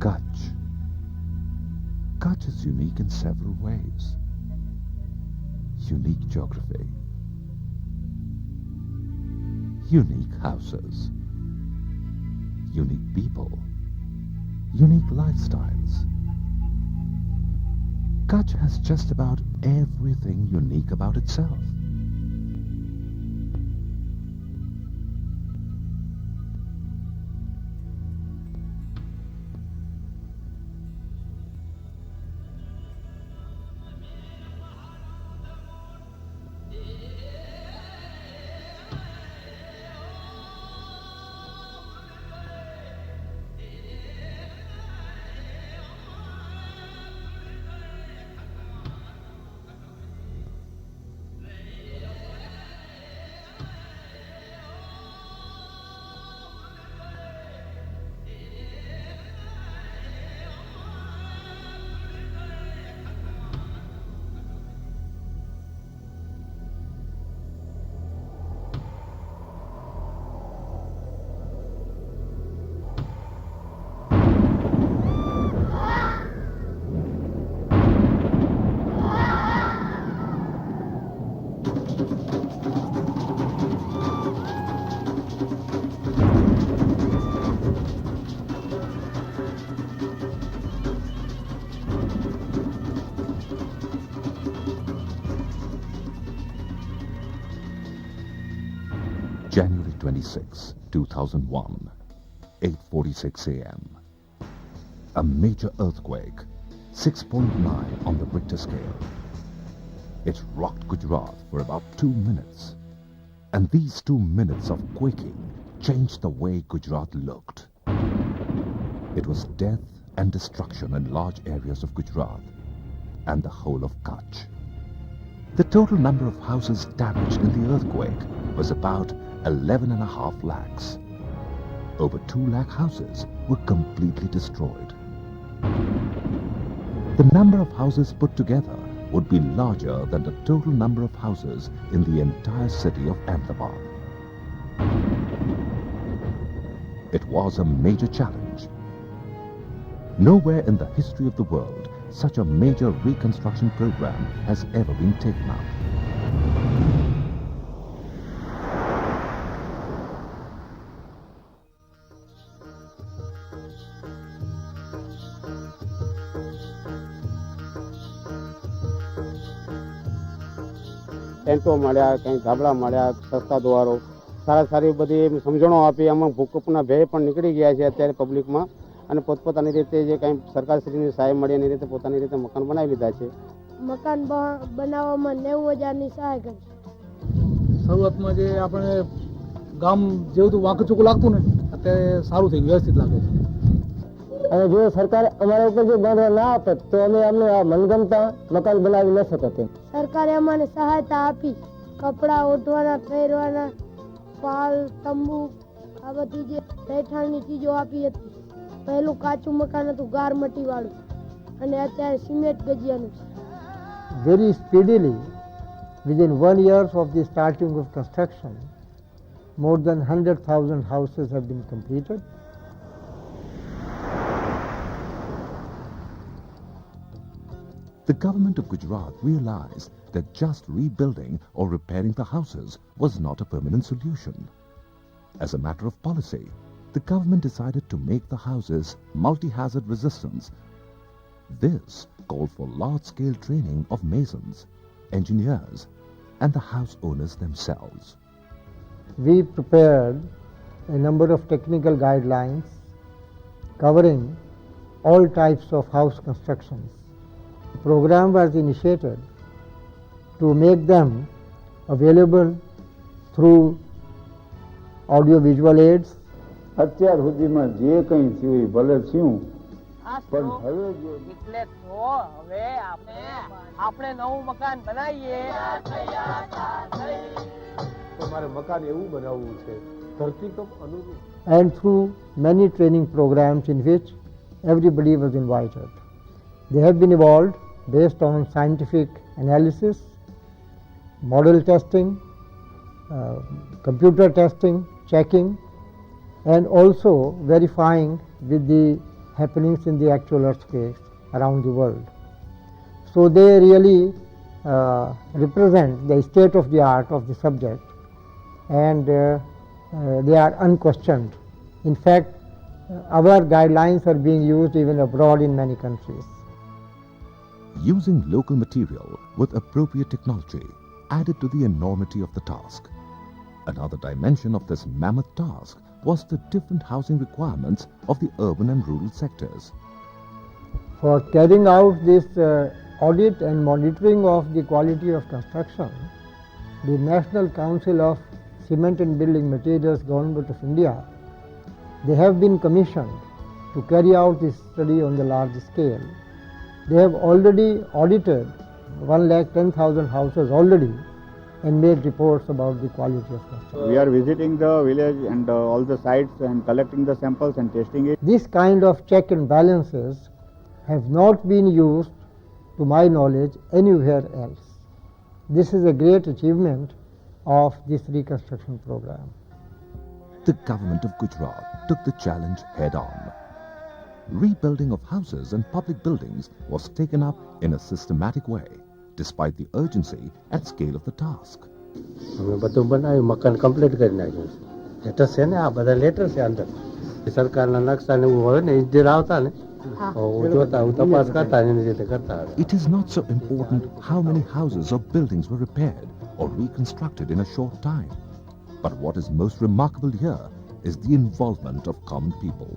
Kutch. Kutch is unique in several ways. Unique geography, unique houses, unique people, unique lifestyles. Kutch has just about everything unique about itself. January 26, 2001, 8:46 a.m. A major earthquake, 6.9 on the Richter scale. It rocked Gujarat for about 2 minutes. And these 2 minutes of quaking changed the way Gujarat looked. It was death and destruction in large areas of Gujarat and the whole of Kutch. The total number of houses damaged in the earthquake was about 11.5 lakhs. Over 2 lakh houses were completely destroyed. The number of houses put together would be larger than the total number of houses in the entire city of Ahmedabad. It was a major challenge. Nowhere in the history of the world such a major reconstruction program has ever been taken up. ટેન્ટો મળ્યા, કંઈ ધાબળા મળ્યા, સસ્તા દ્વારો, સારી બધી સમજણો આપી. આમાં ભૂકંપના ભય પણ નીકળી ગયા છે અત્યારે પબ્લિકમાં, અને પોતપોતાની રીતે જે કંઈ સરકારશ્રીની સહાય મળી એની રીતે પોતાની રીતે મકાન બનાવી લીધા છે. મકાન બનાવવામાં 90,000ની સહાય કરી. શરૂઆતમાં જે આપણે ગામ જેવું તો વાંકું ચૂકું લાગતું ને, અત્યારે સારું થઈ વ્યવસ્થિત લાગે છે. અને જો સરકાર અમારા ઉપર જો બાંધવા ના આપે તો અમે અમને આ મનગમતા મકાન બનાવી ન શકત. સરકારે અમને સહાયતા આપી, કપડા ઓઢવાના, પહેરવાના, પાલ, તંબુ, આ બધી જે રહેઠાણની ચીજો આપી હતી. પહેલું કાચું મકાન હતું ગારમટી વાળું, અને અત્યારે સિમેન્ટ ગજિયાનું છે. Very speedily, within 1 year of the starting of construction, more than 100,000 houses have been completed. The government of Gujarat realized that just rebuilding or repairing the houses was not a permanent solution. As a matter of policy, the government decided to make the houses multi-hazard resistant. This called for large-scale training of masons, engineers, and the house owners themselves. We prepared a number of technical guidelines covering all types of house constructions. The program was initiated to make them available through audio-visual aids. અત્યાર સુધીમાં જે કંઈ થયું એ ભલે થયું, પણ હવે જો એટલે તો હવે આપણે નવું મકાન બનાવીએ. તમારે મકાન એવું બનાવવું છે ધરતીકંપ અનુરૂપ. And through many training programs in which everybody was invited. They have been evolved based on scientific analysis, model testing, computer testing, checking, and also verifying with the happenings in the actual earthquakes around the world. So they really represent the state of the art of the subject, and they are unquestioned. In fact, our guidelines are being used even abroad in many countries. Using local material with appropriate technology added to the enormity of the task. Another dimension of this mammoth task was the different housing requirements of the urban and rural sectors. For carrying out this audit and monitoring of the quality of construction, the National Council of Cement and Building Materials, Government of India, they have been commissioned to carry out this study on the large scale. They have already audited 1,10,000 houses already and made reports about the quality of construction. We are visiting the village and all the sites and collecting the samples and testing it. This kind of check and balances have not been used, to my knowledge, anywhere else. This is a great achievement of this reconstruction program. The government of Gujarat took the challenge head on. Rebuilding of houses and public buildings was taken up in a systematic way, despite the urgency and scale of the task. અમે બધું બનાવ્યું, મકાન complete કરી નાખ્યું. Letter છે ને, આ બધા લેટર છે અંદર. સરકારના નકશા ને એવું હોય ને, ઇજનેર આવતા ને, હું જોતા, હું તપાસ કરતા, એની રીતે કરતા. It is not so important how many houses or buildings were repaired or reconstructed in a short time. But what is most remarkable here is the involvement of common people.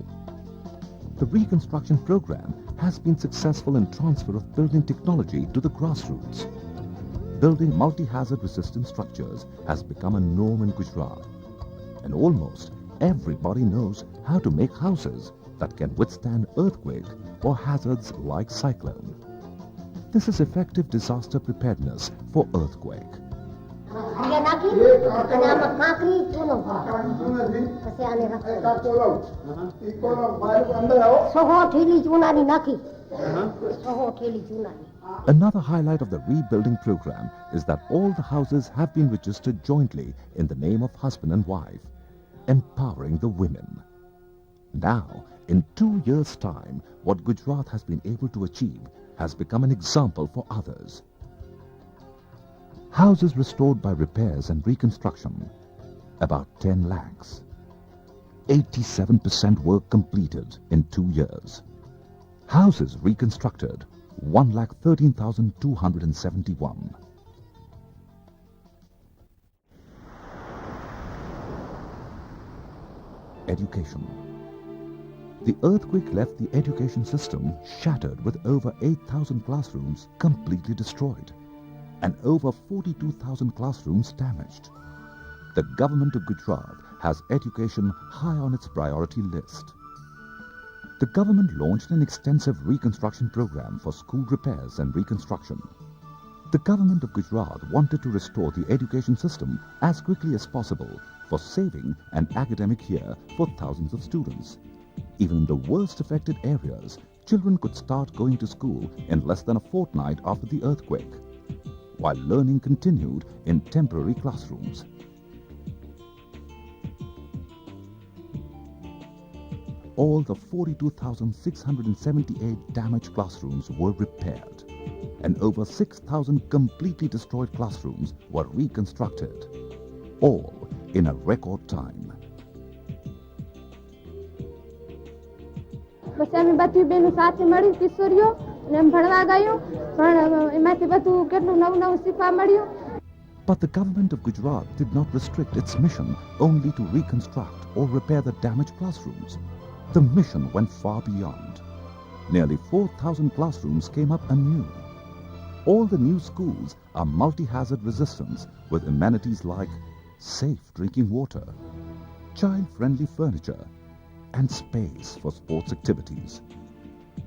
The reconstruction program has been successful in transfer of building technology to the grassroots. Building multi-hazard resistant structures has become a norm in Gujarat. And almost everybody knows how to make houses that can withstand earthquake or hazards like cyclone. This is effective disaster preparedness for earthquake. Another highlight of the rebuilding program is that all the houses have been registered jointly in the name of husband and wife, empowering the women. Now, in 2 years' time, what Gujarat has been able to achieve has become an example for others. Houses restored by repairs and reconstruction, about 10 lakhs. 87% work completed in 2 years. Houses reconstructed, 1,13,271. Education. The earthquake left the education system shattered with over 8,000 classrooms completely destroyed and over 42,000 classrooms damaged. The government of Gujarat has education high on its priority list. The government launched an extensive reconstruction program for school repairs and reconstruction. The government of Gujarat wanted to restore the education system as quickly as possible for saving an academic year for thousands of students. Even in the worst affected areas, children could start going to school in less than a fortnight after the earthquake, while learning continued in temporary classrooms. All the 42,678 damaged classrooms were repaired, and over 6,000 completely destroyed classrooms were reconstructed, all in a record time. પછી અમે બધી બેનો સાથે મળી કિશોરીઓ અને એમ ભણવા ગયું પણ એમાંથી બધું કેટલું નવું નવું શીખવા મળ્યું. But the government of Gujarat did not restrict its mission only to reconstruct or repair the damaged classrooms. The mission went far beyond. Nearly 4,000 classrooms came up anew. All the new schools are multi-hazard resistance with amenities like safe drinking water, child-friendly furniture, and space for sports activities.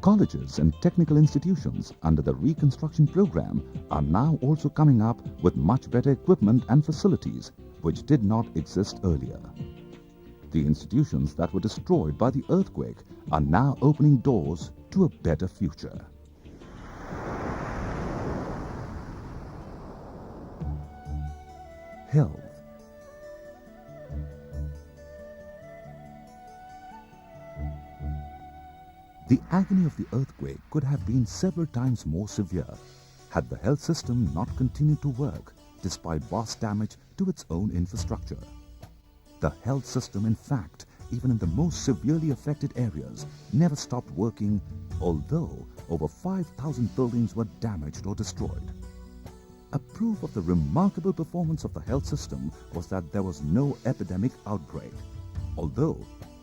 Colleges and technical institutions under the reconstruction program are now also coming up with much better equipment and facilities which did not exist earlier. The institutions that were destroyed by the earthquake are now opening doors to a better future. Health. The agony of the earthquake could have been several times more severe had the health system not continued to work despite vast damage to its own infrastructure. The health system, in fact, even in the most severely affected areas, never stopped working, although over 5,000 buildings were damaged or destroyed. A proof of the remarkable performance of the health system was that there was no epidemic outbreak, although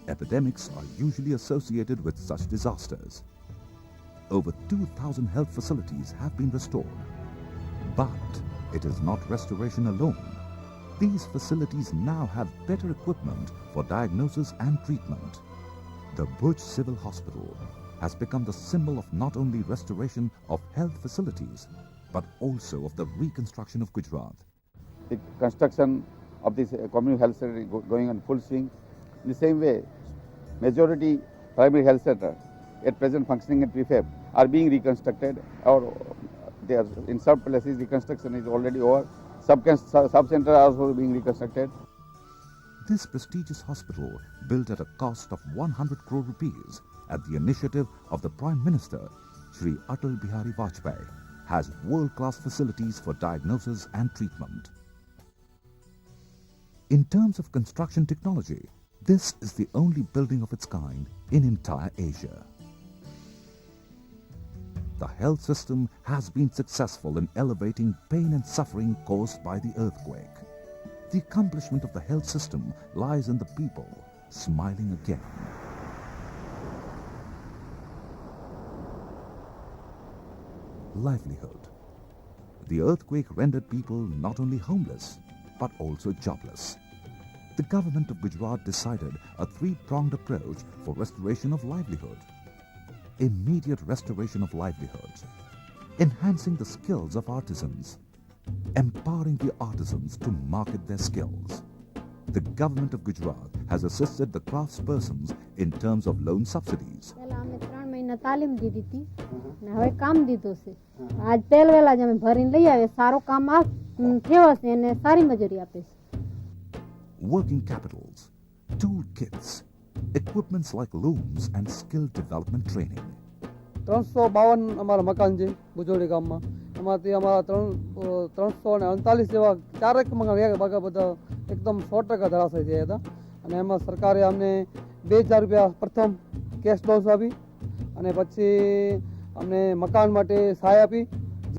epidemics are usually associated with such disasters. Over 2,000 health facilities have been restored. But it is not restoration alone. These facilities now have better equipment for diagnosis and treatment. The Bhuj Civil Hospital has become the symbol of not only restoration of health facilities, but also of the reconstruction of Gujarat. The construction of this community health center is going on full swing. In the same way, majority primary health center at present functioning at prefab are being reconstructed, or they are in some places reconstruction is already over. Sub-center are also being reconstructed. This prestigious hospital, built at a cost of 100 crore rupees at the initiative of the Prime Minister, Shri Atal Bihari Vajpayee, has world-class facilities for diagnosis and treatment. In terms of construction technology, this is the only building of its kind in entire Asia. The health system has been successful in elevating pain and suffering caused by the earthquake. The accomplishment of the health system lies in the people smiling again. Livelihood. The earthquake rendered people not only homeless, but also jobless. The government of Gujarat decided a three-pronged approach for restoration of livelihood. Immediate restoration of livelihoods, enhancing the skills of artisans, empowering the artisans to market their skills. The government of Gujarat has assisted the craftspersons in terms of loan subsidies. તાલીમ દીધી હતી ને હવે કામ દીધું છે આજ તેલ વેલા જ અમે ભરીને લઈ આવે સારો કામ થયો છે અને સારી મજૂરી આપે છે. Working capitals, tool kits, equipments like looms and skill development training. 352 અમારા મકાન છે ભુજોડી ગામમાં, એમાંથી અમારા 339 જેવા ચારેક મકાન બધા એકદમ 100% ધરાશાયી થયા હતા અને એમાં સરકારે અમને 2000 રૂપિયા પ્રથમ કેશ ડોઝ આપી અને પછી અમને મકાન માટે સહાય આપી,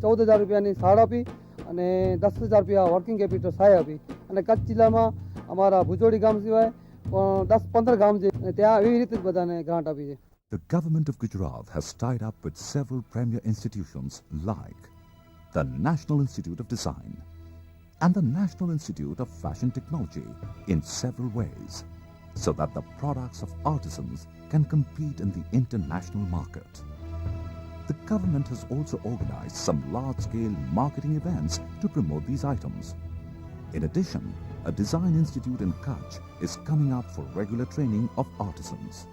14000 રૂપિયાની સાડ આપી અને 10000 રૂપિયા વર્કિંગ કેપિટલ સહાય આપી અને કચ્છ જિલ્લામાં અમારા ભુજોડી ગામ સિવાય 10-15 ગામ છે ત્યાં એવી રીતે જ બધાને ગ્રાન્ટ આપી છે. The government of Gujarat has tied up with several premier institutions like the National Institute of Design and the National Institute of Fashion Technology in several ways, so that the products of artisans can compete in the international market. The government has also organized some large-scale marketing events to promote these items. In addition, a design institute in Kutch is coming up for regular training of artisans.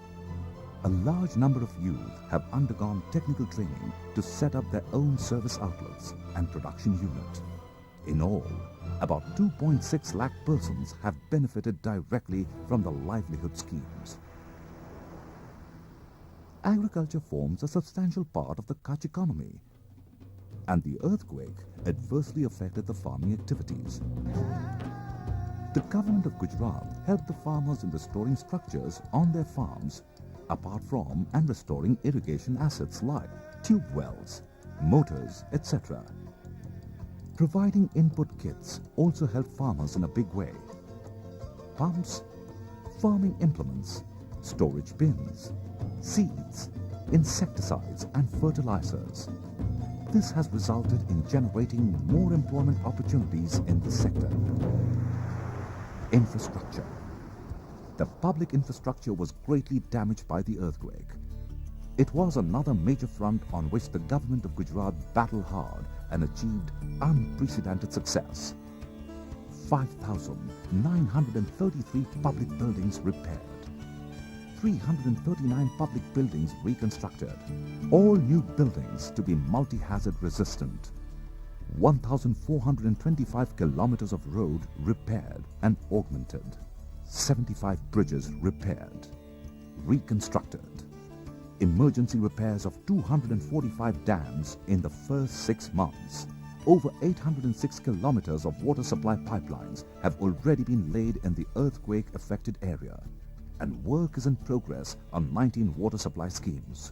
A large number of youth have undergone technical training to set up their own service outlets and production unit. In all, about 2.6 lakh persons have benefited directly from the livelihood schemes. Agriculture forms a substantial part of the Kutch economy, and the earthquake adversely affected the farming activities. The government of Gujarat helped the farmers in restoring structures on their farms, apart from and restoring irrigation assets like tube wells, motors, etc. Providing input kits also helped farmers in a big way. Pumps, farming implements, storage bins, seeds, insecticides and fertilizers. This has resulted in generating more employment opportunities in the sector. Infrastructure. The public infrastructure was greatly damaged by the earthquake. It was another major front on which the government of Gujarat battled hard and achieved unprecedented success. 5,933 public buildings repaired, 339 public buildings reconstructed, all new buildings to be multi-hazard resistant, 1,425 kilometers of road repaired and augmented, 75 bridges repaired, reconstructed, emergency repairs of 245 dams in the first 6 months. Over 806 kilometers of water supply pipelines have already been laid in the earthquake-affected area, and work is in progress on 19 water supply schemes.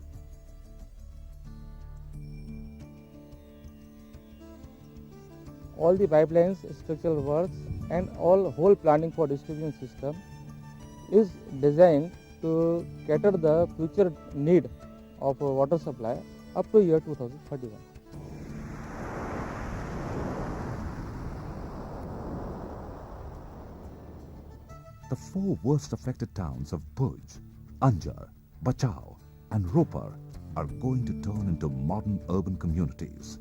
All the pipelines, structural works and whole planning for distribution system is designed to cater the future need of water supply up to year 2031. The 4 worst affected towns of Bhuj, Anjar, Bachau and Ropar are going to turn into modern urban communities.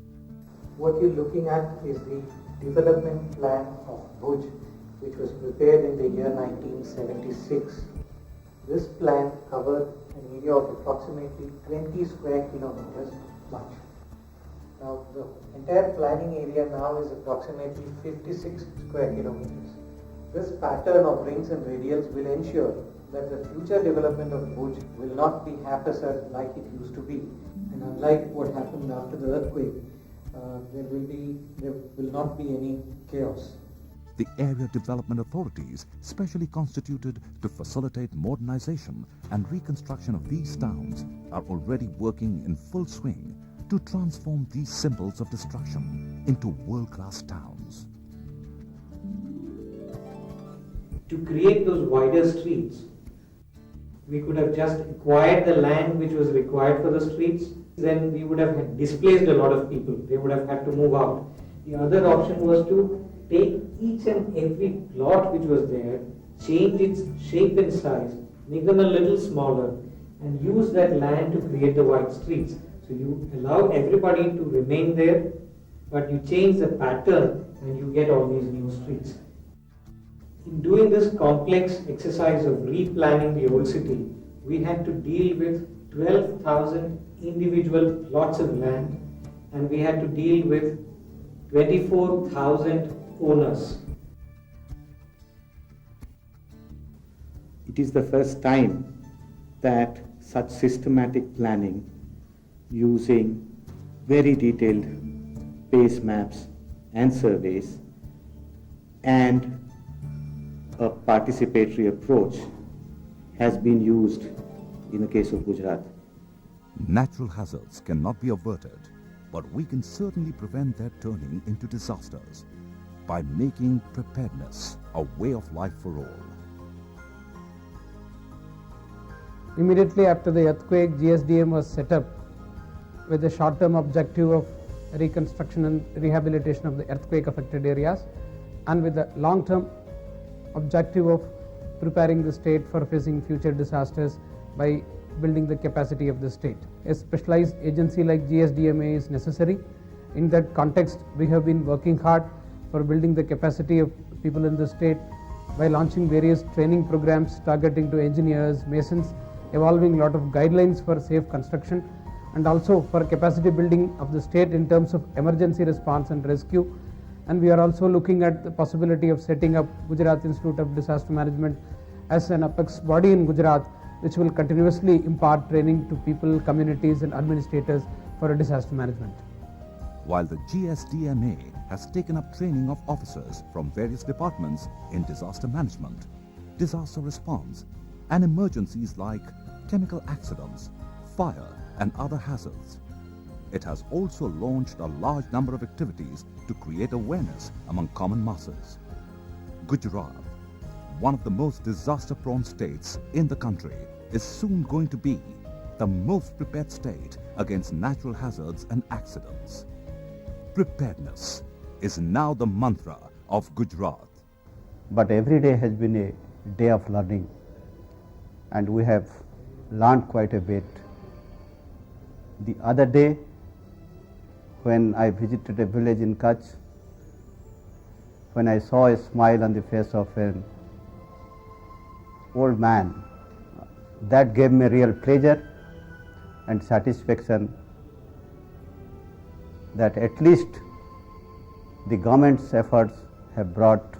What you're looking at is the development plan of Bhuj, which was prepared in the year 1976. This plan covered an area of approximately 20 square kilometers much. Now, the entire planning area now is approximately 56 square kilometers. This pattern of rings and radials will ensure that the future development of Bhuj will not be haphazard like it used to be. And unlike what happened after the earthquake, there will not be any chaos. The area development authorities, specially constituted to facilitate modernization and reconstruction of these towns, are already working in full swing to transform these symbols of destruction into world-class towns. To create those wider streets, we could have just acquired the land which was required for the streets, then we would have displaced a lot of people. They would have had to move out. The other option was to take each and every plot which was there, change its shape and size, make them a little smaller, and use that land to create the wide streets. So you allow everybody to remain there, but you change the pattern and you get all these new streets. In doing this complex exercise of replanning the old city, we had to deal with 12,000 individual plots of land, and we had to deal with 24,000 owners. It is the first time that such systematic planning using very detailed base maps and surveys and a participatory approach has been used in the case of Gujarat. Natural hazards cannot be averted, but we can certainly prevent their turning into disasters by making preparedness a way of life for all. Immediately after the earthquake, GSDM was set up with a short-term objective of reconstruction and rehabilitation of the earthquake-affected areas, and with a long-term objective of preparing the state for facing future disasters by building the capacity of the state. A specialized agency like GSDMA is necessary. In that context, we have been working hard for building the capacity of people in the state by launching various training programs targeting to engineers, masons, evolving a lot of guidelines for safe construction, and also for capacity building of the state in terms of emergency response and rescue. And we are also looking at the possibility of setting up Gujarat Institute of Disaster Management as an apex body in Gujarat, which will continuously impart training to people, communities and administrators for disaster management. While the GSDMA has taken up training of officers from various departments in disaster management, disaster response and emergencies like chemical accidents, fire and other hazards, it has also launched a large number of activities to create awareness among common masses. Gujarat, one of the most disaster-prone states in the country, is soon going to be the most prepared state against natural hazards and accidents. Preparedness is now the mantra of Gujarat. But every day has been a day of learning, and we have learned quite a bit. The other day, when I visited a village in Kutch, when I saw a smile on the face of an old man, that gave me real pleasure and satisfaction that at least the government's efforts have brought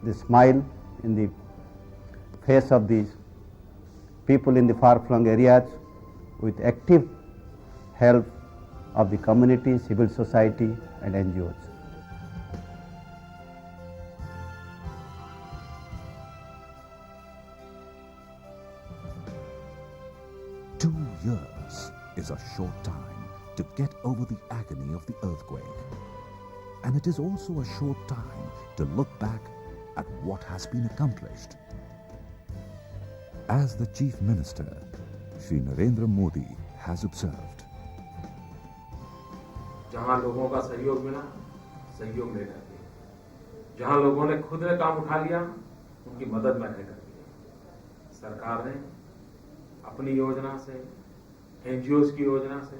the smile in the face of these people in the far-flung areas with active help of the community, civil society and NGOs. Two years is a short time to get over the agony of the earthquake. And it is also a short time to look back at what has been accomplished. As the Chief Minister, Shri Narendra Modi, has observed, जहां लोगों का सहयोग मिला, सहयोग लेकर के, जहां लोगों ने खुद ने काम उठा लिया, उनकी मदद में रहकर के, सरकार ने अपनी योजना से, एनजीओज की योजना से,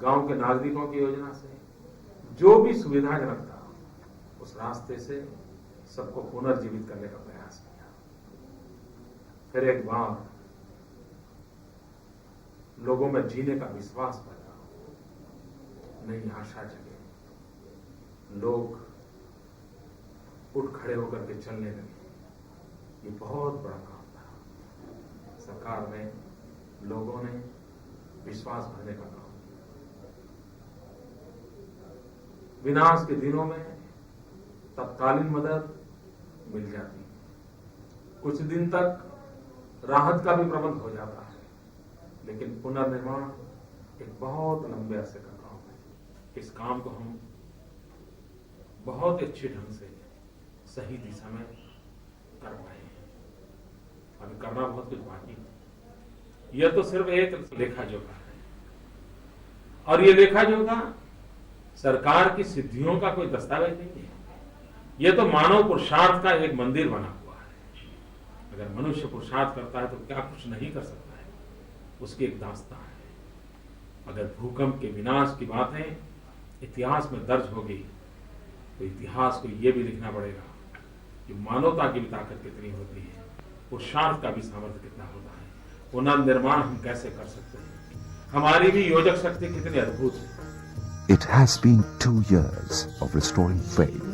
गांव के नागरिकों की योजना से, जो भी सुविधाजनक था, उस रास्ते से सबको पुनर्जीवित करने का प्रयास किया। फिर एक बार लोगों में जीने का विश्वास पैदा, नई आशा जगे, लोग उठ खड़े होकर के चलने लगे। ये बहुत बड़ा काम था। सरकार ने, लोगों ने विश्वास भरने का काम किया। विनाश के दिनों में तत्कालीन मदद मिल जाती, कुछ दिन तक राहत का भी प्रबंध हो जाता है, लेकिन पुनर्निर्माण एक बहुत लंबे अरसे का काम है। इस काम को हम बहुत अच्छे ढंग से सही दिशा में कर पाए हैं। अभी करना बहुत कुछ बाकी है। यह तो सिर्फ एक लेखा जोखा है, और ये लेखा जोखा सरकार की सिद्धियों का कोई दस्तावेज नहीं है। यह तो मानव पुरुषार्थ का एक मंदिर बना हुआ है। अगर मनुष्य पुरुषार्थ करता है तो क्या कुछ नहीं कर सकता है, उसकी एक दास्तान है। अगर भूकंप के विनाश की बातें इतिहास में दर्ज होगी, तो इतिहास को यह भी लिखना पड़ेगा कि मानवता की भी ताकत कितनी होती है, पुरुषार्थ का भी सामर्थ्य कितना होता है, पुनर्निर्माण हम कैसे कर सकते हैं, हमारी भी योजक शक्ति कितनी अद्भुत है। it has been 2 years of restoring faith,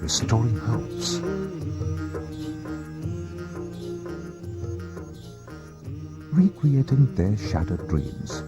restoring hopes, recreating their shattered dreams.